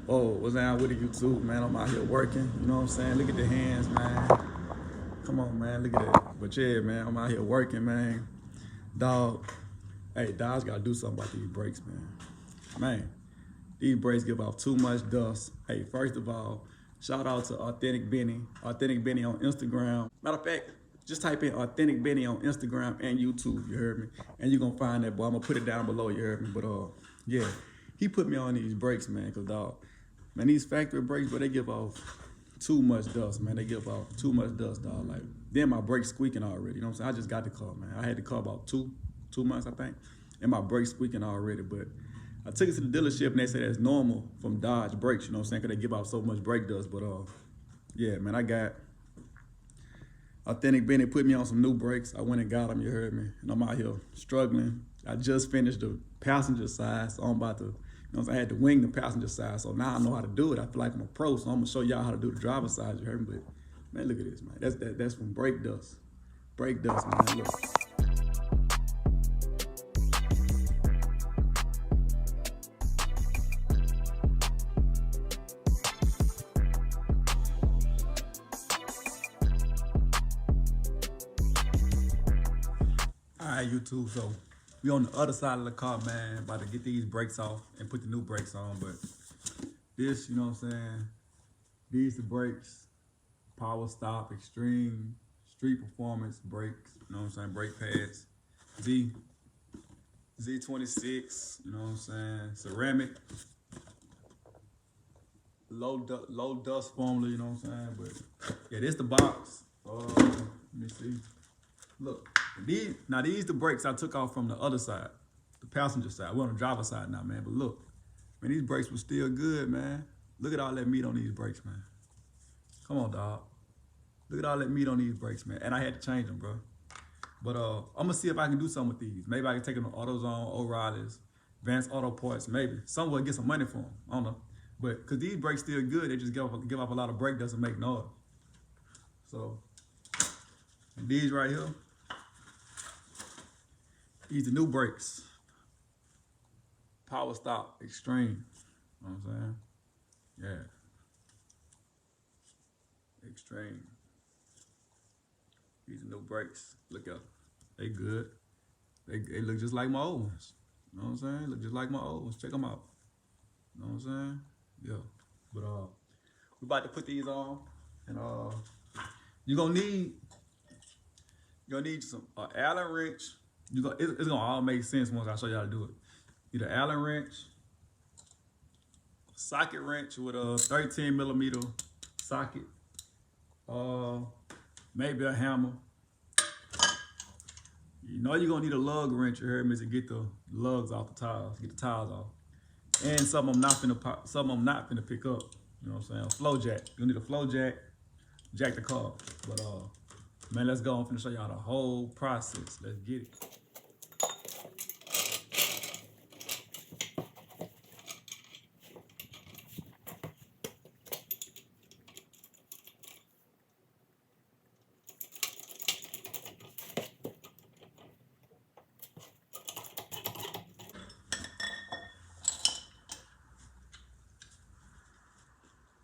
Oh, what's down with the YouTube, man? I'm out here working, you know what I'm saying? Look at the hands, man. Come on, man, look at that. But yeah, man, I'm out here working, man. Dog, hey, dogs gotta do something about these brakes, man. Man, these brakes give off too much dust. Hey, first of all, shout out to Authentic Benny on Instagram. Matter of fact, just type in Authentic Benny on Instagram and YouTube, you heard me? And you're gonna find that, boy. I'm gonna put it down below, you heard me? But yeah, he put me on these brakes, man, cause dog, man, these factory brakes, but they give off too much dust, man. They give off too much dust, dog. Like, then my brakes squeaking already, you know what I'm saying? I just got the car, man. I had the car about two months, I think, and my brakes squeaking already, but I took it to the dealership and they said that's normal from Dodge brakes, you know what I'm saying? Cause they give off so much brake dust, but yeah, man, I got Authentic Benny put me on some new brakes. I went and got them, you heard me? And I'm out here struggling. I just finished the passenger side, so I'm about to, you know, I had to wing the passenger side, so now I know how to do it. I feel like I'm a pro, so I'm gonna show y'all how to do the driver's side, you heard me? But man, look at this, man. That's from brake dust. Brake dust, man, look. All right, YouTube, so we on the other side of the car, man, about to get these brakes off and put the new brakes on, but this, you know what I'm saying, these the brakes, Power Stop, Extreme, Street Performance brakes, you know what I'm saying, brake pads, Z26, you know what I'm saying, ceramic, low dust formula, you know what I'm saying, but yeah, this the box, let me see, look. These the brakes I took off from the other side, the passenger side. We're on the driver's side now, man. But look, man, these brakes were still good, man. Look at all that meat on these brakes, man. Come on, dog. Look at all that meat on these brakes, man. And I had to change them, bro. But I'm gonna see if I can do something with these. Maybe I can take them to AutoZone, O'Reilly's, Advanced Auto Parts, maybe. Somewhere get some money for them. I don't know. But cause these brakes still good, they just give off a lot of brake dust and make noise. So these right here. These the new brakes. Power Stop Extreme. You know what I'm saying? Yeah. Extreme. These are new brakes. Look up. They good. They look just like my old ones. You know what I'm saying? Look just like my old ones. Check them out. You know what I'm saying? Yeah. But we about to put these on, and you're gonna need some Allen wrench. It's gonna all make sense once I show you how to do it. Need an Allen wrench, socket wrench with a 13 millimeter socket, maybe a hammer. You know you're gonna need a lug wrench, you heard me, to get the lugs off the tires, get the tires off. And something I'm not finna pick up. You know what I'm saying? A flow jack. You'll need a flow jack, jack the car. But man, let's go. I'm finna show y'all the whole process. Let's get it.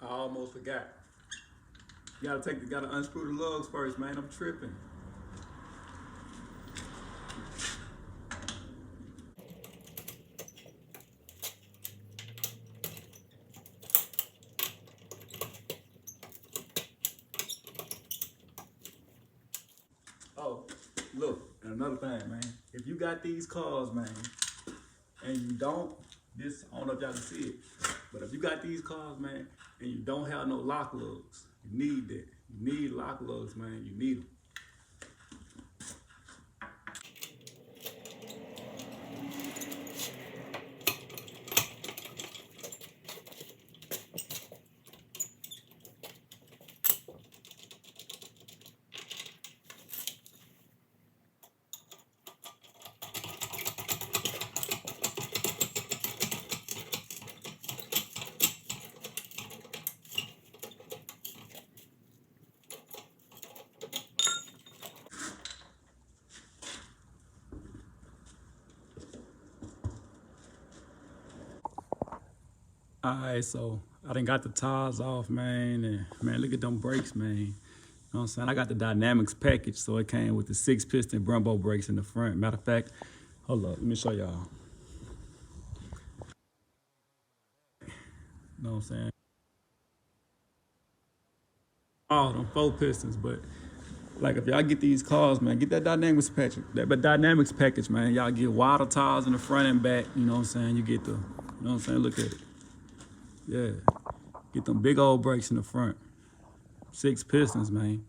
I almost forgot. You gotta unscrew the lugs first, man. I'm tripping. Oh, look, and another thing, man. If you got these cars, man, and you don't, I don't know if y'all can see it, but if you got these cars, man, and you don't have no lock lugs, you need that. You need lock lugs, man. You need them. All right, so I done got the tires off, man, and man, look at them brakes, man. You know what I'm saying? I got the Dynamics package, so it came with the 6-piston Brembo brakes in the front. Matter of fact, hold up, let me show y'all. You know what I'm saying? All them 4 pistons, but like if y'all get these cars, man, get that Dynamics package, man. Y'all get wider tires in the front and back. You know what I'm saying? You get the, you know what I'm saying? Look at it. Yeah, get them big old brakes in the front. 6 pistons, man.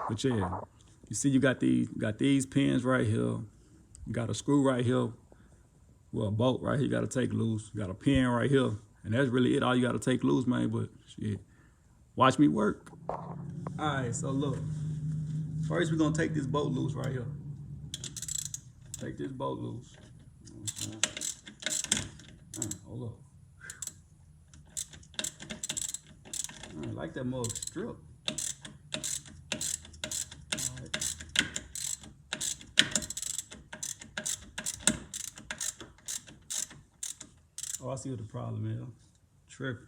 But yeah, you see, you got these pins right here. You got a screw right here. Well, a bolt right here. You got to take loose. You got a pin right here, and that's really it. All you got to take loose, man. But shit, watch me work. All right, so look. First, we're gonna take this bolt loose right here. Take this bolt loose. Hold up. I like that mug strip. Right. Oh, I see what the problem is. Tripping.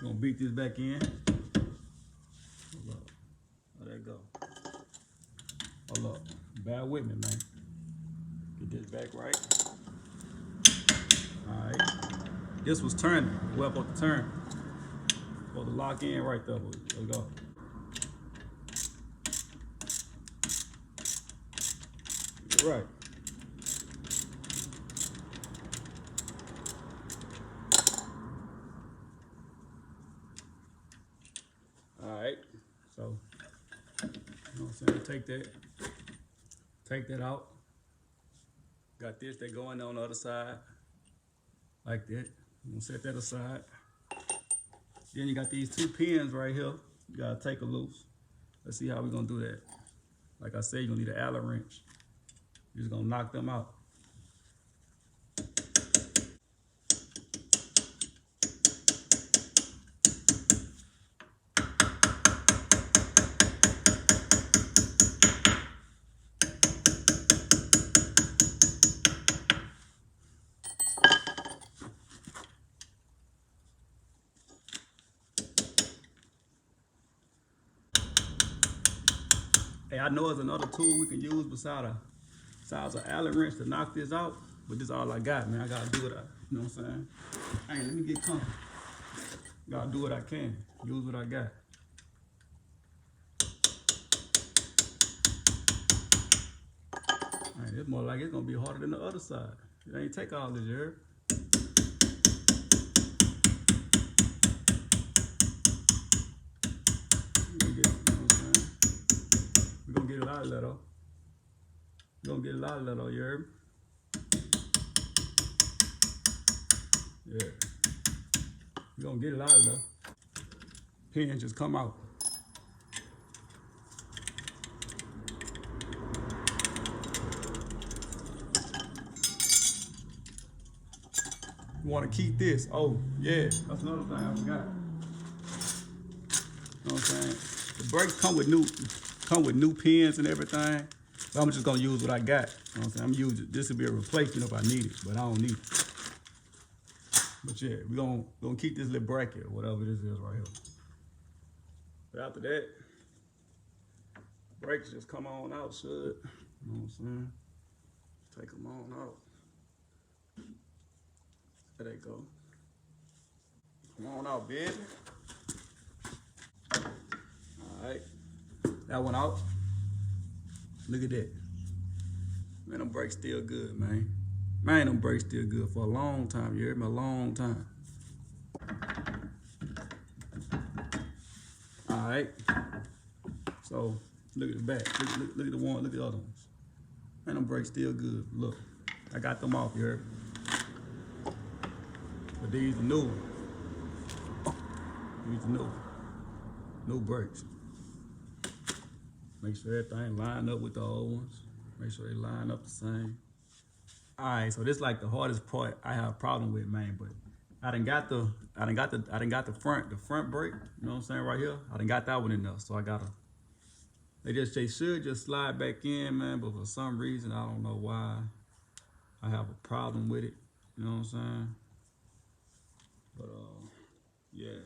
Gonna beat this back in. Hold up. Oh, there it go. Hold up. Bear with me, man. Get this back right. Alright. This was turning. Well supposed to turn. Supposed to lock in right there. There we go. Right. Alright. So, you know what I'm saying? Take that out. Got this that going on the other side. Like that. I'm gonna set that aside. Then you got these 2 pins right here. You gotta take them loose. Let's see how we're gonna do that. Like I said, you're gonna need an Allen wrench. You're just gonna knock them out. Hey, I know there's another tool we can use besides an Allen wrench to knock this out, but this is all I got, man. I gotta do what you know what I'm saying? Hey, let me get comfortable. Gotta do what I can. Use what I got. All right, it's more like it's gonna be harder than the other side. It ain't take all this, you heard? We're gonna get it out of that though. We're gonna get it out of that though, you heard? Yeah. We're gonna get it out of there. Pins just come out. You wanna keep this. Oh, yeah. That's another thing I forgot. You know what I'm saying? The brakes come with new pins and everything. But I'm just gonna use what I got. You know what I'm saying? I'm gonna use it. This will be a replacement if I need it, but I don't need it. But yeah, we're gonna keep this little bracket or whatever this is right here. But after that, brakes just come on out, should. You know what I'm saying? Take them on out. There they go. Come on out, baby. Alright. That one out. Look at that. Man, them brakes still good, man. Man, them brakes still good for a long time. You heard me? A long time. Alright. So, look at the back. Look at the one. Look at the other ones. Man, them brakes still good. Look. I got them off, you heard me? But these are new ones. These are new. New brakes. Make sure everything line up with the old ones. Make sure they line up the same. All right, so this is like the hardest part I have a problem with, man. But I done got the front brake. You know what I'm saying right here. I done got that one in there, so I gotta They should just slide back in, man, but for some reason, I don't know why I have a problem with it. You know what I'm saying? But, yeah.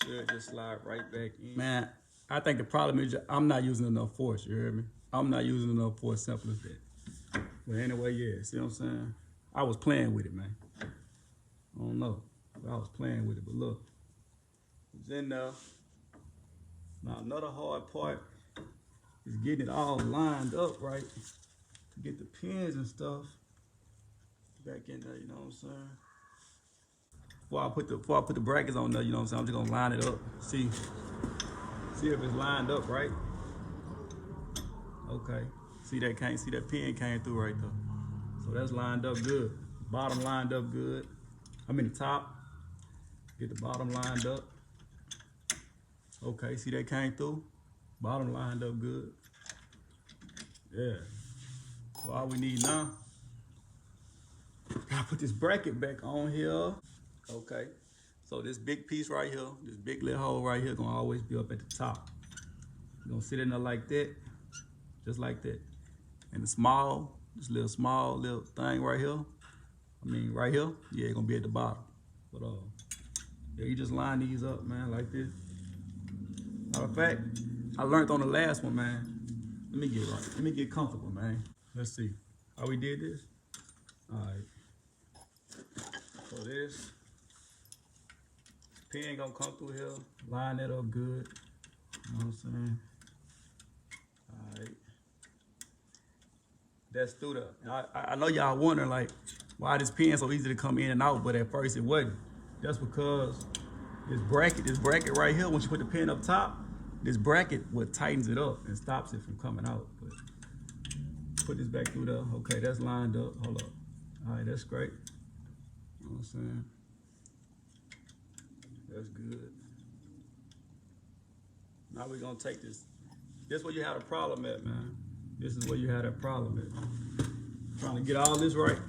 Should just slide right back in. Man, I think the problem is I'm not using enough force, you hear me? I'm not using enough force, simple as that. But anyway, yeah, see what I'm saying? I was playing with it, man. I don't know. I was playing with it, but look. It's in there. Now another hard part is getting it all lined up right to get the pins and stuff back in there, you know what I'm saying? Before I put the brackets on there, you know what I'm saying? I'm just gonna line it up. See if it's lined up right. Okay. See that pin came through right there. So that's lined up good. Bottom lined up good. I'm in the top. Get the bottom lined up. Okay, see that came through? Bottom lined up good. Yeah. So all we need now, gotta put this bracket back on here. Okay. So this big piece right here, this big little hole right here, gonna always be up at the top. You're gonna sit in there like that, just like that. And the small, this little small little thing right here, right here, yeah, gonna be at the bottom. But yeah, you just line these up, man, like this. Matter of fact, I learned on the last one, man. Let me get right. Let me get comfortable, man. Let's see. How we did this? All right. So this pin gonna come through here. Line that up good. You know what I'm saying? All right. That's through there. I know y'all wondering like why this pin so easy to come in and out, but at first it wasn't. That's because this bracket right here, once you put the pin up top, this bracket what tightens it up and stops it from coming out. But put this back through there. Okay, that's lined up. Hold up. All right, that's great. You know what I'm saying? That's good. Now we're gonna take this. This is where you had a problem at, man. This is where you had a problem at. Trying to get all this right.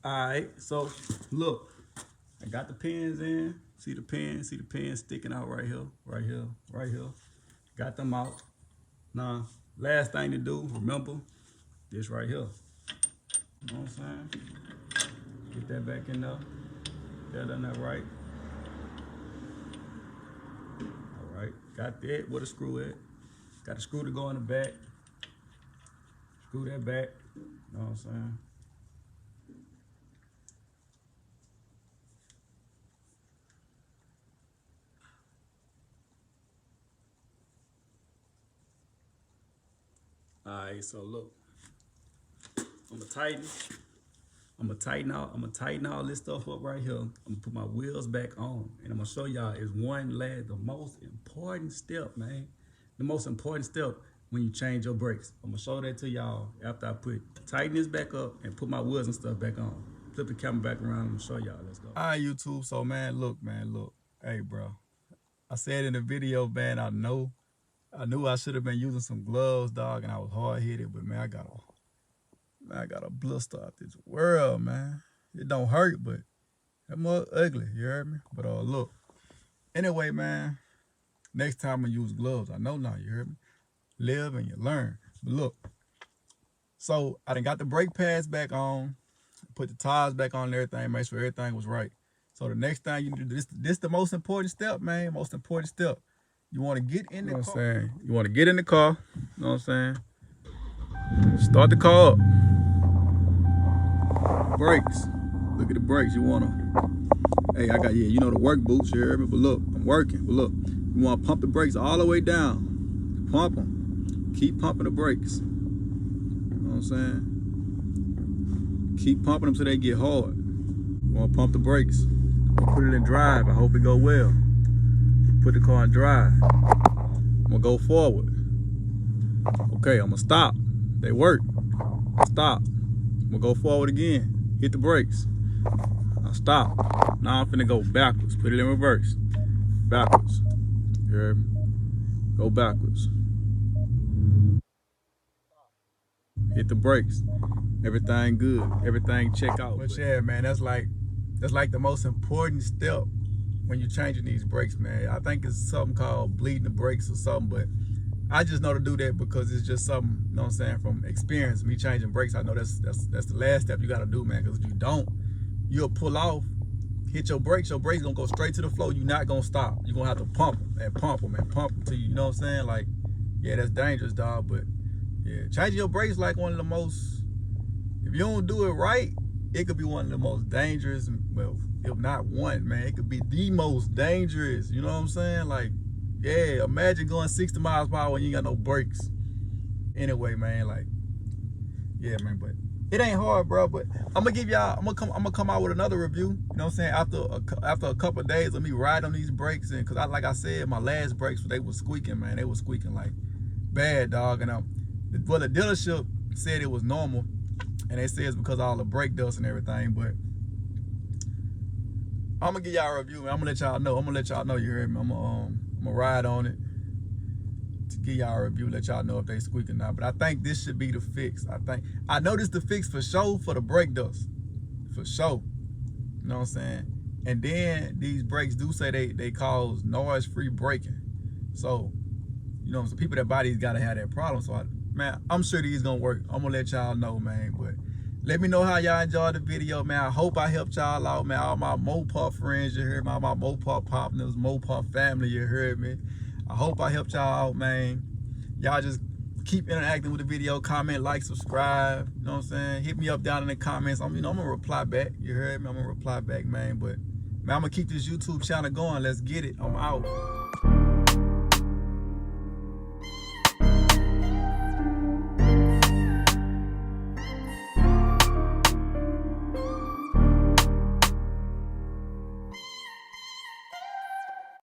All right, so look, I got the pins in. See the pins sticking out right here, right here, right here. Got them out. Now, last thing to do, remember, this right here. You know what I'm saying? Get that back in there. That in there right. All right, got that. Where the screw at? Got a screw to go in the back. Screw that back. You know what I'm saying? All right, so look, I'm gonna tighten all this stuff up right here. I'm gonna put my wheels back on, and I'm gonna show y'all is the most important step, man. The most important step when you change your brakes. I'm gonna show that to y'all after I tighten this back up and put my wheels and stuff back on. Flip the camera back around and show y'all. Let's go. All right, YouTube. So man, look. Hey, bro. I said in the video, man, I knew I should have been using some gloves, dog, and I was hard-headed, but man, I got a blister out this world, man. It don't hurt, but that mug ugly, you heard me? But look. Anyway, man, next time I use gloves, I know now, you heard me? Live and you learn. But look, so I done got the brake pads back on, put the tires back on and everything, make sure everything was right. So the next thing you need to do, this the most important step, man, most important step. You want to get in the car. You want to get in the car. You know what I'm saying? Start the car up. Brakes. Look at the brakes. You want to. Hey, you know the work boots. You hear me? But look, I'm working. But look, you want to pump the brakes all the way down. Pump them. Keep pumping the brakes. You know what I'm saying? Keep pumping them so they get hard. You want to pump the brakes. Put it in drive. I hope it go well. Put the car in drive. I'm gonna go forward. Okay, I'm gonna stop. They work. Stop. I'm gonna go forward again. Hit the brakes. Now stop. Now I'm finna go backwards. Put it in reverse. Backwards. You heard me? Go backwards. Hit the brakes. Everything good. Everything check out. But yeah, man, that's like the most important step when you're changing these brakes, man. I think it's something called bleeding the brakes or something, but I just know to do that because it's just something, you know what I'm saying, from experience, me changing brakes. I know that's the last step you gotta do, man, because if you don't, you'll pull off, hit your brakes gonna go straight to the floor. You're not gonna stop. You're gonna have to pump them and pump them and pump them till you know what I'm saying? Like, yeah, that's dangerous, dog, but yeah, changing your brakes like one of the most, if you don't do it right, it could be one of the most dangerous, well, if not one, man, it could be the most dangerous, you know what I'm saying? Like, yeah, imagine going 60 miles per hour when you ain't got no brakes. Anyway, man, like, yeah, man, but it ain't hard, bro. But I'm gonna give y'all, I'm gonna come out with another review. You know what I'm saying? After a couple of days of me riding on these brakes, and cause like I said, my last brakes, they was squeaking, man. They was squeaking like bad, dog. And well, the dealership said it was normal, and they said it's because of all the brake dust and everything. But I'm gonna give y'all a review, man. I'm gonna let y'all know. I'm gonna let y'all know. You heard me? I'm gonna ride on it to give y'all a review, let y'all know if they squeak or not. But I think this should be the fix. I know this the fix for sure for the brake dust, for sure. You know what I'm saying? And then these brakes do say they cause noise-free braking. So, you know, so people that buy these gotta have that problem. So, man, I'm sure these gonna work. I'm gonna let y'all know, man. But let me know how y'all enjoyed the video, man. I hope I helped y'all out, man. All my Mopar friends, you heard me. All my Mopar partners, Mopar family, you heard me. I hope I helped y'all out, man. Y'all just keep interacting with the video, comment, like, subscribe. You know what I'm saying? Hit me up down in the comments. I'm gonna reply back. You heard me? I'm gonna reply back, man. But man, I'm gonna keep this YouTube channel going. Let's get it. I'm out.